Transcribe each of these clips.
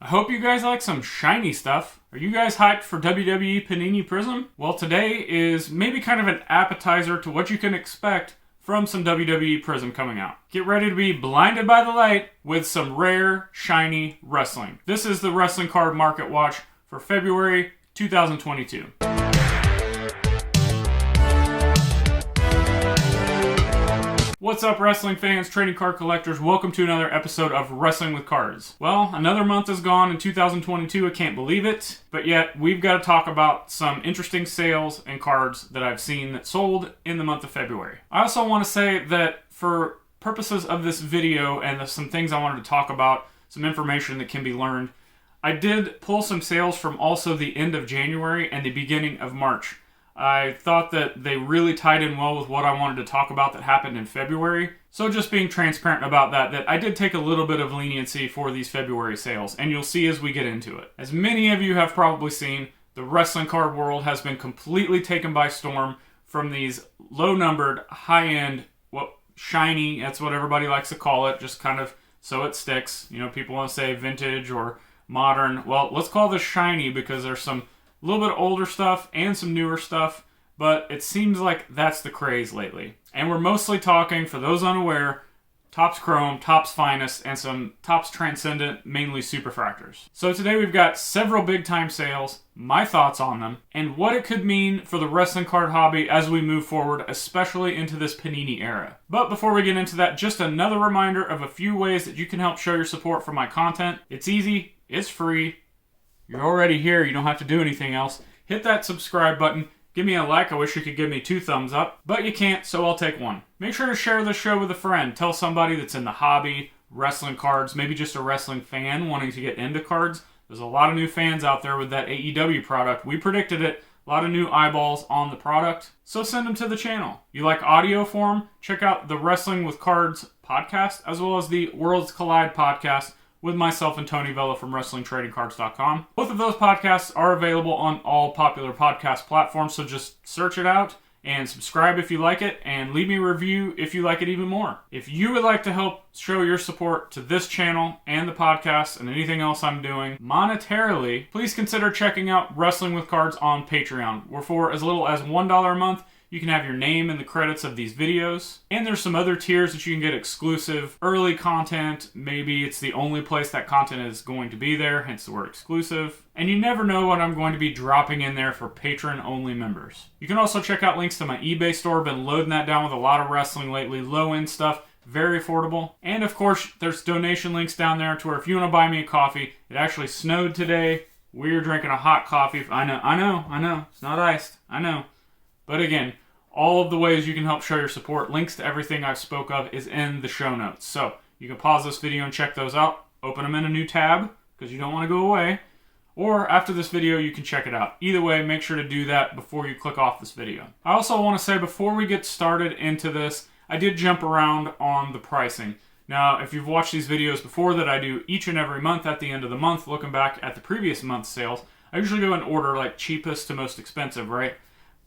I hope you guys like some shiny stuff. Are you guys hyped for WWE Panini Prism? Well, today is maybe kind of an appetizer to what you can expect from some WWE Prism coming out. Get ready to be blinded by the light with some rare, shiny wrestling. This is the Wrestling Card Market Watch for February 2022. What's up, wrestling fans, trading card collectors? Welcome to another episode of Wrestling with Cards. Well, another month is gone in 2022. I can't believe it. But yet, we've got to talk about some interesting sales and cards that I've seen that sold in the month of February. I also want to say that for purposes of this video and some things I wanted to talk about, some information that can be learned, I did pull some sales from also the end of January and the beginning of March. I thought that they really tied in well with what I wanted to talk about that happened in February. So just being transparent about that I did take a little bit of leniency for these February sales, and you'll see as we get into it. As many of you have probably seen, the wrestling card world has been completely taken by storm from these low-numbered, high-end, shiny, that's what everybody likes to call it, just kind of so it sticks. You know, people want to say vintage or modern. Well, let's call this shiny because there's some a little bit older stuff and some newer stuff, but it seems like that's the craze lately. And we're mostly talking, for those unaware, Topps Chrome, Topps Finest, and some Topps Transcendent, mainly Superfractors. So today we've got several big time sales, my thoughts on them, and what it could mean for the wrestling card hobby as we move forward, especially into this Panini era. But before we get into that, just another reminder of a few ways that you can help show your support for my content. It's easy, it's free. You're already here, you don't have to do anything else. Hit that subscribe button, give me a like. I wish you could give me 2 thumbs up, but you can't, so I'll take 1. Make sure to share this show with a friend. Tell somebody that's in the hobby, wrestling cards, maybe just a wrestling fan wanting to get into cards. There's a lot of new fans out there with that AEW product. We predicted it. A lot of new eyeballs on the product, so send them to the channel. You like audio form? Check out the Wrestling with Cards podcast, as well as the Worlds Collide podcast, with myself and Tony Vella from WrestlingTradingCards.com. Both of those podcasts are available on all popular podcast platforms, so just search it out and subscribe if you like it, and leave me a review if you like it even more. If you would like to help show your support to this channel and the podcast and anything else I'm doing monetarily, please consider checking out Wrestling with Cards on Patreon, where for as little as $1 a month, you can have your name in the credits of these videos. And there's some other tiers that you can get exclusive, early content. Maybe it's the only place that content is going to be there, hence the word exclusive. And you never know what I'm going to be dropping in there for patron-only members. You can also check out links to my eBay store. Been loading that down with a lot of wrestling lately. Low-end stuff, very affordable. And of course, there's donation links down there to where if you want to buy me a coffee, it actually snowed today. We're drinking a hot coffee. I know. It's not iced. I know. But again, all of the ways you can help show your support, links to everything I've spoke of is in the show notes. So you can pause this video and check those out. Open them in a new tab because you don't want to go away. Or after this video, you can check it out. Either way, make sure to do that before you click off this video. I also want to say before we get started into this, I did jump around on the pricing. Now, if you've watched these videos before that I do each and every month at the end of the month, looking back at the previous month's sales, I usually go in order like cheapest to most expensive, right?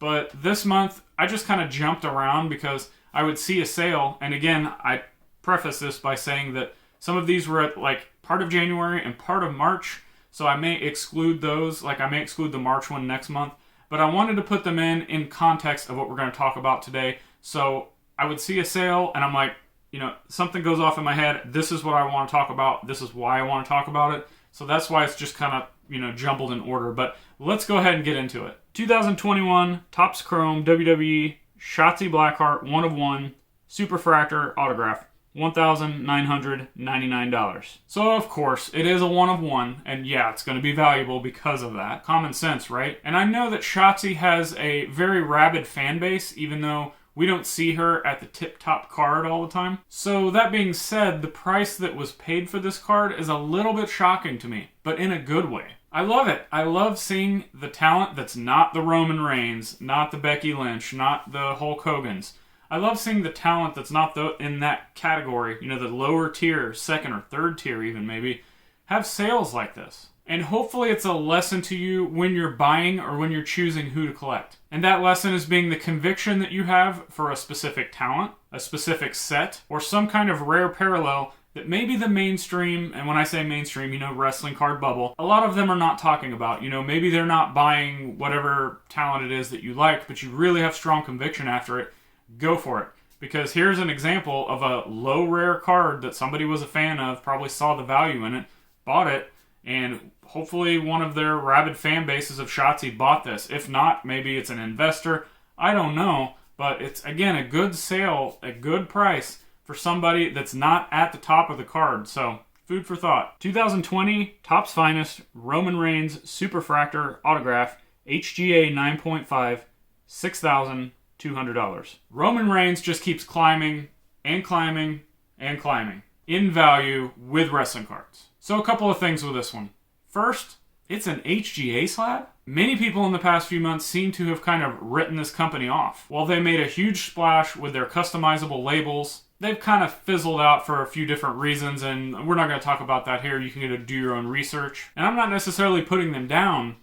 But this month, I just kind of jumped around because I would see a sale. And again, I preface this by saying that some of these were at like part of January and part of March. So I may exclude those, like I may exclude the March one next month. But I wanted to put them in context of what we're going to talk about today. So I would see a sale and I'm like, you know, something goes off in my head. This is what I want to talk about. This is why I want to talk about it. So that's why it's just kind of, you know, jumbled in order. But let's go ahead and get into it. 2021 Topps Chrome WWE Shotzi Blackheart 1 of 1 Superfractor autograph, $1,999. So of course it is a 1 of 1, and yeah, it's going to be valuable because of that. Common sense, right? And I know that Shotzi has a very rabid fan base, even though we don't see her at the tip-top card all the time. So that being said, the price that was paid for this card is a little bit shocking to me, but in a good way. I love it. I love seeing the talent that's not the Roman Reigns, not the Becky Lynch, not the Hulk Hogan's. I love seeing the talent that's not in that category, you know, the lower tier, second or third tier even maybe, have sales like this. And hopefully it's a lesson to you when you're buying or when you're choosing who to collect. And that lesson is being the conviction that you have for a specific talent, a specific set, or some kind of rare parallel that maybe the mainstream, and when I say mainstream, wrestling card bubble, a lot of them are not talking about. Maybe they're not buying whatever talent it is that you like, but you really have strong conviction after it. Go for it. Because here's an example of a low rare card that somebody was a fan of, probably saw the value in it, bought it, and hopefully one of their rabid fan bases of Shotzi bought this. If not, maybe it's an investor. I don't know. But it's, again, a good sale, a good price for somebody that's not at the top of the card. So, food for thought. 2020, Topps Finest, Roman Reigns Superfractor Autograph, HGA 9.5, $6,200. Roman Reigns just keeps climbing and climbing and climbing in value with wrestling cards. So a couple of things with this one. First, it's an HGA slab. Many people in the past few months seem to have kind of written this company off. While they made a huge splash with their customizable labels, they've kind of fizzled out for a few different reasons, and we're not going to talk about that here. You can do your own research. And I'm not necessarily putting them down.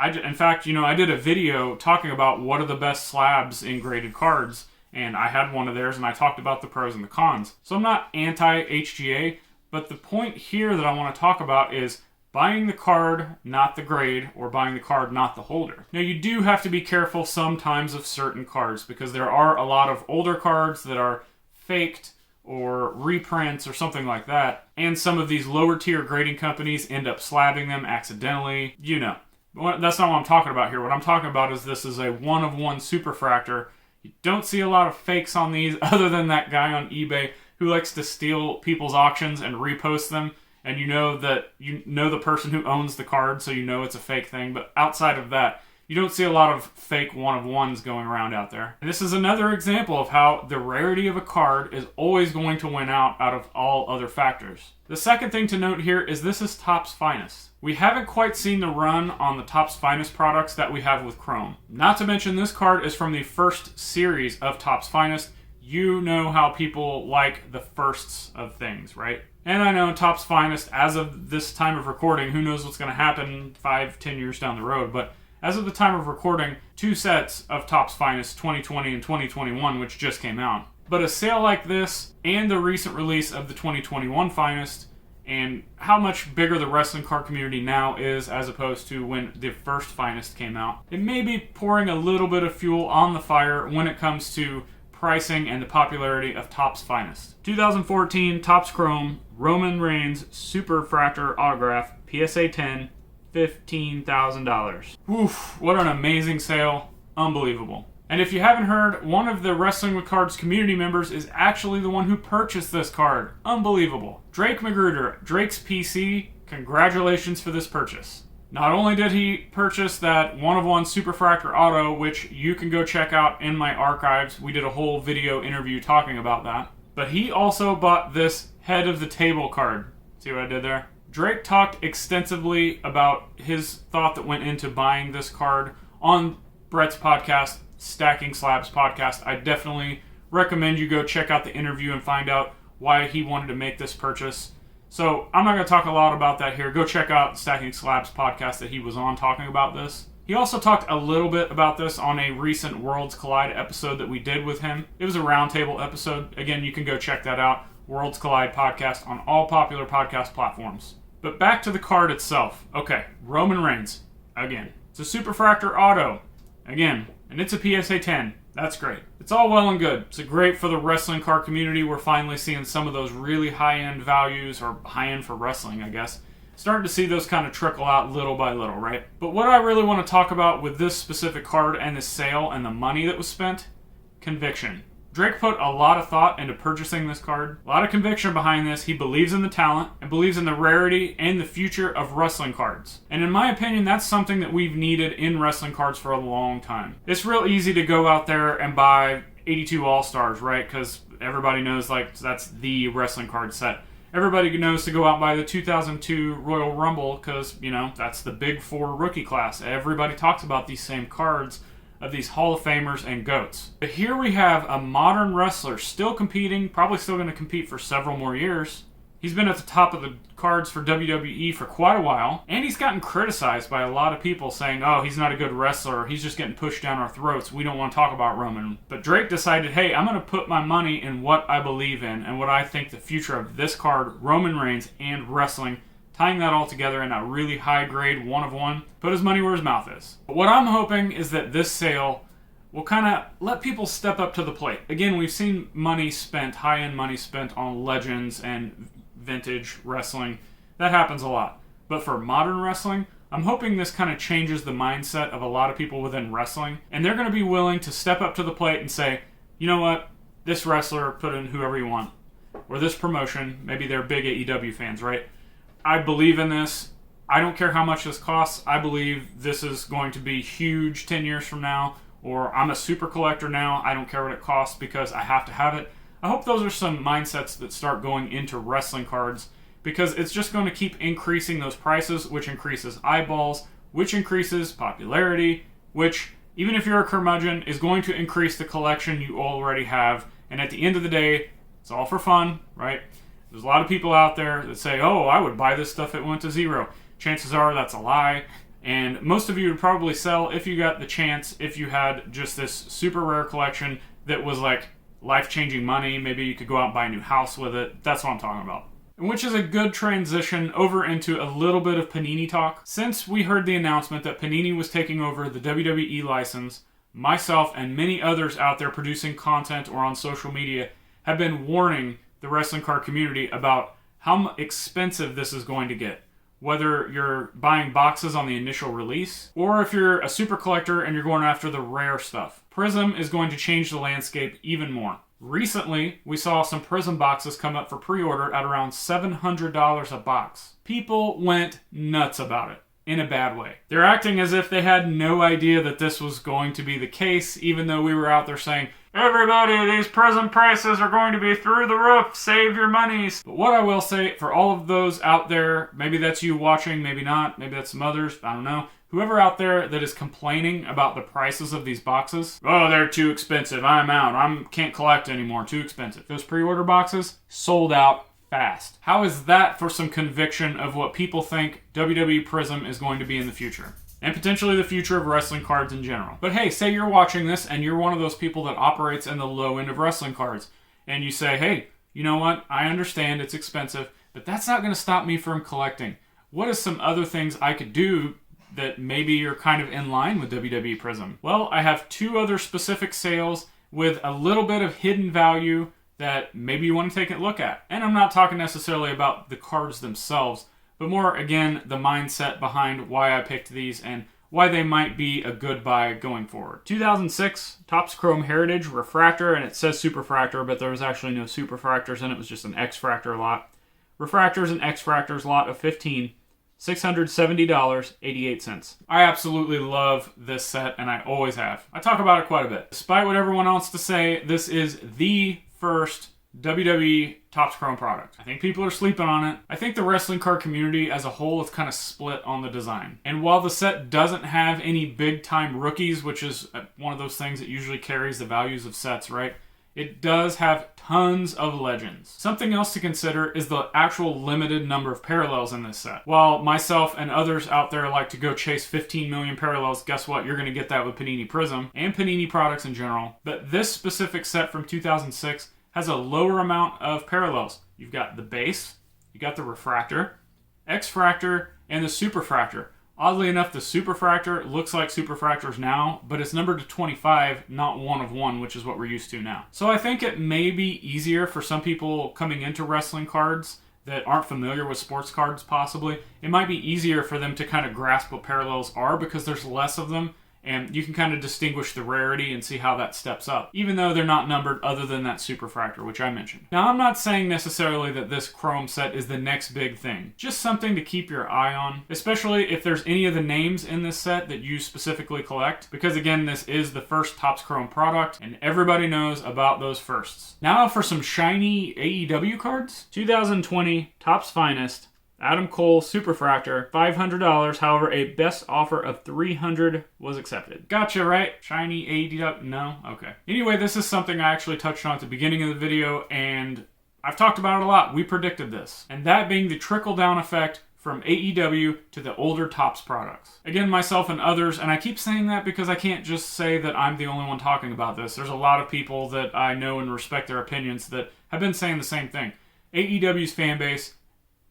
In fact, I did a video talking about what are the best slabs in graded cards, and I had one of theirs, and I talked about the pros and the cons. So I'm not anti-HGA, but the point here that I want to talk about is buying the card, not the grade, or buying the card, not the holder. Now, you do have to be careful sometimes of certain cards, because there are a lot of older cards that are faked or reprints or something like that, and some of these lower tier grading companies end up slabbing them accidentally. That's not what I'm talking about here. What I'm talking about is this is a one-of-one Superfractor. You don't see a lot of fakes on these other than that guy on eBay who likes to steal people's auctions and repost them. And the person who owns the card, so it's a fake thing. But outside of that, you don't see a lot of fake one-of-ones going around out there. And this is another example of how the rarity of a card is always going to win out of all other factors. The second thing to note here is this is Topps Finest. We haven't quite seen the run on the Topps Finest products that we have with Chrome. Not to mention this card is from the first series of Topps Finest. You know how people like the firsts of things, right? And I know Topps Finest, as of this time of recording, who knows what's going to happen 5-10 years down the road, but as of the time of recording, 2 sets of Topps Finest 2020 and 2021, which just came out. But a sale like this, and the recent release of the 2021 Finest, and how much bigger the wrestling card community now is as opposed to when the first Finest came out, it may be pouring a little bit of fuel on the fire when it comes to pricing and the popularity of Topps Finest. 2014 Topps Chrome Roman Reigns Superfractor Autograph PSA 10, $15,000. Oof, what an amazing sale. Unbelievable. And if you haven't heard, one of the Wrestling with Cards community members is actually the one who purchased this card. Unbelievable. Drake Magruder, Drake's PC, congratulations for this purchase. Not only did he purchase that one-of-one Superfractor Auto, which you can go check out in my archives. We did a whole video interview talking about that. But he also bought this head of the table card. See what I did there? Drake talked extensively about his thought that went into buying this card on Brett's podcast, Stacking Slabs podcast. I definitely recommend you go check out the interview and find out why he wanted to make this purchase. So I'm not going to talk a lot about that here. Go check out Stacking Slabs podcast that he was on talking about this. He also talked a little bit about this on a recent Worlds Collide episode that we did with him. It was a roundtable episode. Again, you can go check that out. Worlds Collide podcast on all popular podcast platforms. But back to the card itself. Okay, Roman Reigns. Again, it's a Superfractor Auto. Again, and it's a PSA 10. That's great. It's all well and good. It's great for the wrestling card community. We're finally seeing some of those really high-end values, or high-end for wrestling, I guess. Starting to see those kind of trickle out little by little, right? But what I really want to talk about with this specific card and this sale and the money that was spent, conviction. Drake put a lot of thought into purchasing this card. A lot of conviction behind this. He believes in the talent and believes in the rarity and the future of wrestling cards. And in my opinion, that's something that we've needed in wrestling cards for a long time. It's real easy to go out there and buy 82 All-Stars, right? Because everybody knows, that's the wrestling card set. Everybody knows to go out and buy the 2002 Royal Rumble because, that's the big 4 rookie class. Everybody talks about these same cards of these Hall of Famers and GOATs. But here we have a modern wrestler still competing, probably still going to compete for several more years. He's been at the top of the cards for WWE for quite a while, and he's gotten criticized by a lot of people saying, oh, he's not a good wrestler, he's just getting pushed down our throats, we don't want to talk about Roman. But Drake decided, hey, I'm going to put my money in what I believe in and what I think the future of this card, Roman Reigns, and wrestling, tying that all together in a really high grade 1 of 1, put his money where his mouth is. But what I'm hoping is that this sale will kind of let people step up to the plate. Again, we've seen money spent, high-end money spent on legends and vintage wrestling. That happens a lot. But for modern wrestling, I'm hoping this kind of changes the mindset of a lot of people within wrestling, and they're going to be willing to step up to the plate and say, you know what, this wrestler, put in whoever you want, or this promotion, maybe they're big AEW fans, right? I believe in this. I don't care how much this costs. I believe this is going to be huge 10 years from now, or I'm a super collector now. I don't care what it costs because I have to have it. I hope those are some mindsets that start going into wrestling cards, because it's just going to keep increasing those prices, which increases eyeballs, which increases popularity, which, even if you're a curmudgeon, is going to increase the collection you already have. And at the end of the day, it's all for fun, right? There's a lot of people out there that say, oh, I would buy this stuff if it went to zero. Chances are that's a lie. And most of you would probably sell if you got the chance, if you had just this super rare collection that was like life-changing money. Maybe you could go out and buy a new house with it. That's what I'm talking about. Which is a good transition over into a little bit of Panini talk. Since we heard the announcement that Panini was taking over the WWE license, myself and many others out there producing content or on social media have been warning the wrestling card community about how expensive this is going to get. Whether you're buying boxes on the initial release, or if you're a super collector and you're going after the rare stuff. Prism is going to change the landscape even more. Recently, we saw some Prism boxes come up for pre-order at around $700 a box. People went nuts about it, in a bad way. They're acting as if they had no idea that this was going to be the case, even though we were out there saying, everybody, these Prism prices are going to be through the roof, save your monies. But what I will say, for all of those out there, maybe that's you watching, maybe not, maybe that's some others, I don't know. Whoever out there that is complaining about the prices of these boxes, oh, they're too expensive, I'm out, I can't collect anymore, too expensive. Those pre-order boxes sold out fast. How is that for some conviction of what people think WWE Prism is going to be in the future? And potentially the future of wrestling cards in general. But hey, say you're watching this and you're one of those people that operates in the low end of wrestling cards, and you say, hey, you know what, I understand it's expensive, but that's not going to stop me from collecting. What are some other things I could do that maybe you're kind of in line with WWE Prism? Well, I have 2 other specific sales with a little bit of hidden value that maybe you want to take a look at. And I'm not talking necessarily about the cards themselves, but more, again, the mindset behind why I picked these and why they might be a good buy going forward. 2006 Topps Chrome Heritage Refractor, and it says Superfractor, but there was actually no Superfractors in it. It was just an X-Fractor lot. Refractors and X-Fractors lot of 15, $670.88. I absolutely love this set, and I always have. I talk about it quite a bit. Despite what everyone wants to say, this is the first WWE Topps Chrome product. I think people are sleeping on it. I think the wrestling card community as a whole is kind of split on the design. And while the set doesn't have any big time rookies, which is one of those things that usually carries the values of sets, right? It does have tons of legends. Something else to consider is the actual limited number of parallels in this set. While myself and others out there like to go chase 15 million parallels, guess what? You're going to get that with Panini Prism and Panini products in general. But this specific set from 2006 has a lower amount of parallels. You've got the base, you got the refractor, X-Fractor, and the Superfractor. Oddly enough, the Superfractor looks like Superfractors now, but it's numbered to 25, not 1 of 1, which is what we're used to now. So I think it may be easier for some people coming into wrestling cards that aren't familiar with sports cards possibly. It might be easier for them to kind of grasp what parallels are because there's less of them, and you can kind of distinguish the rarity and see how that steps up, even though they're not numbered other than that Superfractor, which I mentioned. Now, I'm not saying necessarily that this Chrome set is the next big thing. Just something to keep your eye on, especially if there's any of the names in this set that you specifically collect, because again, this is the first Topps Chrome product, and everybody knows about those firsts. Now for some shiny AEW cards. 2020 Topps Finest Adam Cole Superfractor, $500. However, a best offer of $300 was accepted. Gotcha, right? Shiny AEW? No? Okay. Anyway, this is something I actually touched on at the beginning of the video, and I've talked about it a lot. We predicted this. And that being the trickle-down effect from AEW to the older Topps products. Again, myself and others, and I keep saying that because I can't just say that I'm the only one talking about this. There's a lot of people that I know and respect their opinions that have been saying the same thing. AEW's fan base,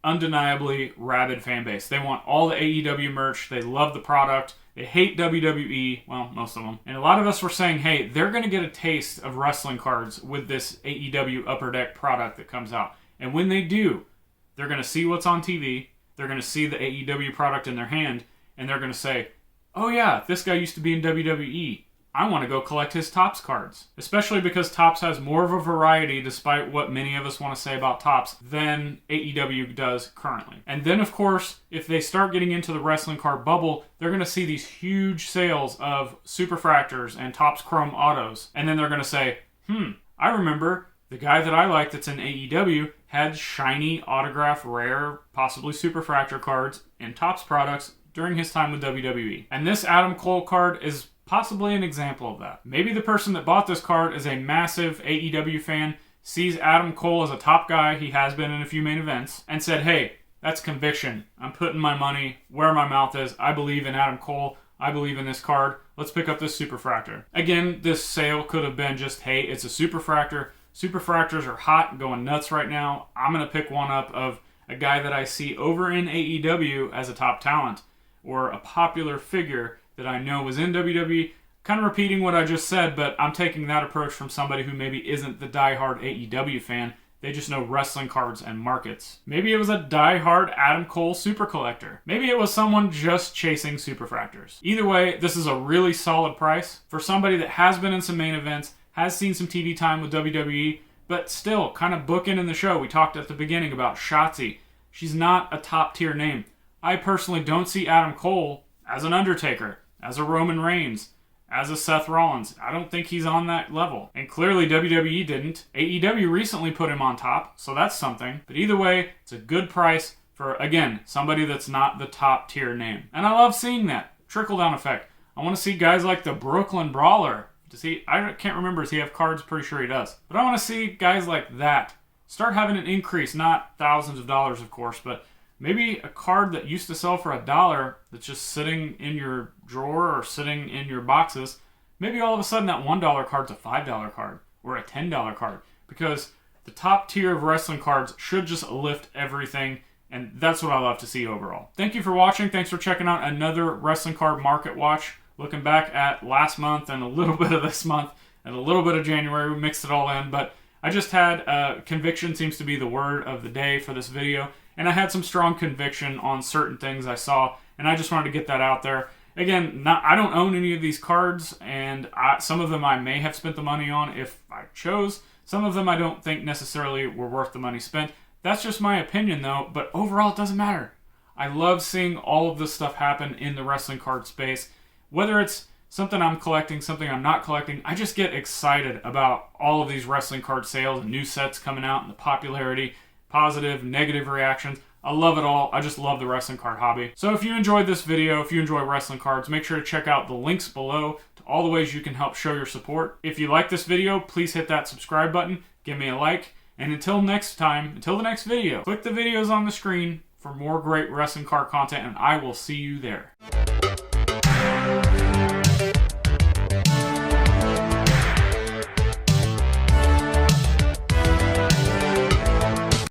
undeniably rabid fan base. They want all the AEW merch. They love the product. They hate WWE, well, most of them. And a lot of us were saying, hey, they're going to get a taste of wrestling cards with this AEW Upper Deck product that comes out. And when they do, they're going to see what's on TV, they're going to see the AEW product in their hand, and they're going to say, oh yeah, this guy used to be in WWE. I want to go collect his Topps cards. Especially because Topps has more of a variety, despite what many of us want to say about Topps, than AEW does currently. And then, of course, if they start getting into the wrestling card bubble, they're going to see these huge sales of Superfractors and Topps Chrome Autos. And then they're going to say, I remember the guy that I like that's in AEW had shiny, autograph, rare, possibly Superfractor cards in Topps products during his time with WWE. And this Adam Cole card is possibly an example of that. Maybe the person that bought this card is a massive AEW fan, sees Adam Cole as a top guy, he has been in a few main events, and said, hey, that's conviction. I'm putting my money where my mouth is. I believe in Adam Cole. I believe in this card. Let's pick up this Superfractor. Again, this sale could have been just, hey, it's a Superfractor. Superfractors are hot, going nuts right now. I'm going to pick one up of a guy that I see over in AEW as a top talent, or a popular figure that I know was in WWE. Kind of repeating what I just said, but I'm taking that approach from somebody who maybe isn't the diehard AEW fan. They just know wrestling cards and markets. Maybe it was a diehard Adam Cole super collector. Maybe it was someone just chasing Superfractors. Either way, this is a really solid price for somebody that has been in some main events, has seen some TV time with WWE, but still kind of booking in the show. We talked at the beginning about Shotzi. She's not a top tier name. I personally don't see Adam Cole as an Undertaker, as a Roman Reigns, as a Seth Rollins. I don't think he's on that level. And clearly WWE didn't. AEW recently put him on top, so that's something. But either way, it's a good price for, again, somebody that's not the top tier name. And I love seeing that. Trickle-down effect. I want to see guys like the Brooklyn Brawler. I can't remember, does he have cards? Pretty sure he does. But I want to see guys like that start having an increase, not thousands of dollars, of course, but maybe a card that used to sell for $1 that's just sitting in your drawer or sitting in your boxes, maybe all of a sudden that $1 card's a $5 card or a $10 card, because the top tier of wrestling cards should just lift everything, and that's what I love to see overall. Thank you for watching. Thanks for checking out another wrestling card market watch. Looking back at last month and a little bit of this month and a little bit of January, we mixed it all in, but I just had conviction seems to be the word of the day for this video. And I had some strong conviction on certain things I saw, and I just wanted to get that out there. Again, I don't own any of these cards, and some of them I may have spent the money on if I chose. Some of them I don't think necessarily were worth the money spent. That's just my opinion, though, but overall it doesn't matter. I love seeing all of this stuff happen in the wrestling card space. Whether it's something I'm collecting, something I'm not collecting, I just get excited about all of these wrestling card sales and new sets coming out and the popularity, positive, negative reactions. I love it all. I just love the wrestling card hobby. So if you enjoyed this video, if you enjoy wrestling cards, make sure to check out the links below to all the ways you can help show your support. If you like this video, please hit that subscribe button, give me a like, and until next time, until the next video, click the videos on the screen for more great wrestling card content, and I will see you there.